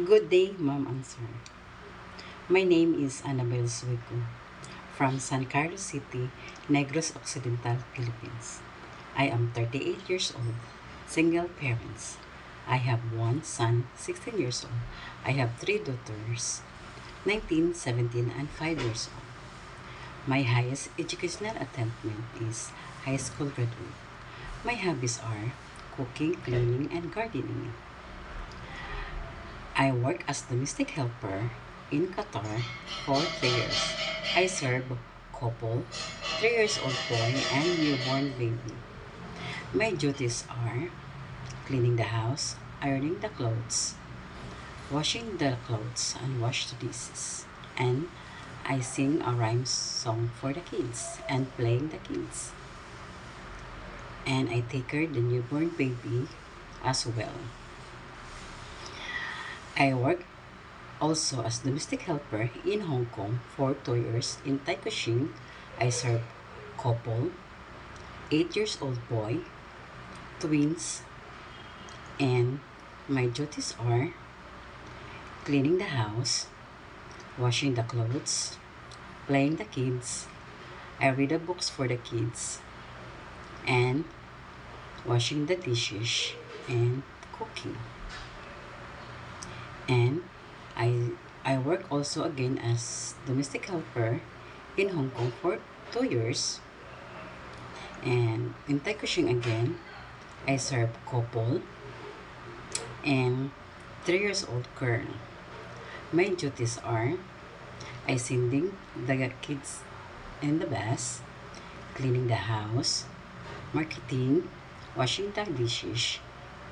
Good day, Ma'am and Sir. My name is Annabel Suico from San Carlos City, Negros Occidental, Philippines. I am 38 years old, single parents. I have one son, 16 years old. I have three daughters, 19, 17, and 5 years old. My highest educational attainment is high school graduate. My hobbies are cooking, cleaning, and gardening. I work as domestic helper in Qatar for 3 years. I serve couple, 3 years old boy and newborn baby. My duties are cleaning the house, ironing the clothes, washing the clothes and wash the dishes. And I sing a rhyme song for the kids and playing the kids. And I take care the newborn baby as well. I work also as domestic helper in Hong Kong for 2 years. In Taikoshing, I serve couple, 8 years old boy, twins, and my duties are cleaning the house, washing the clothes, playing the kids. I read the books for the kids, and washing the dishes and cooking. And I work also again as domestic helper in Hong Kong for 2 years. And in Taikoshing again, I serve couple and 3 years old girl. My duties are I sending the kids in the bus, cleaning the house, marketing, washing the dishes,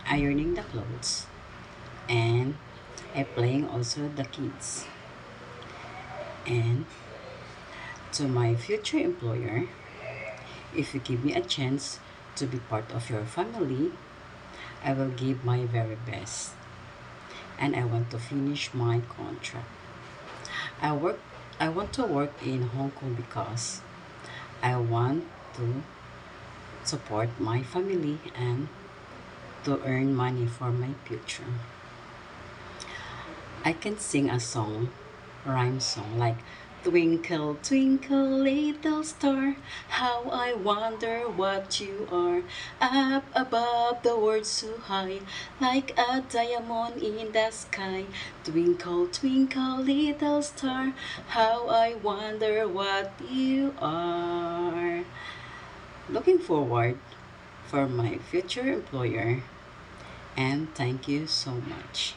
ironing the clothes, and I playing also the kids. And to my future employer, if you give me a chance to be part of your family, I will give my very best. And I want to finish my contract. I work I want to work in Hong Kong because I want to support my family and to earn money for my future. I can sing a song, rhyme song like Twinkle, twinkle, little star, how I wonder what you are. Up above the world so high, like a diamond in the sky. Twinkle, twinkle, little star, how I wonder what you are. Looking forward for my future employer, and thank you so much.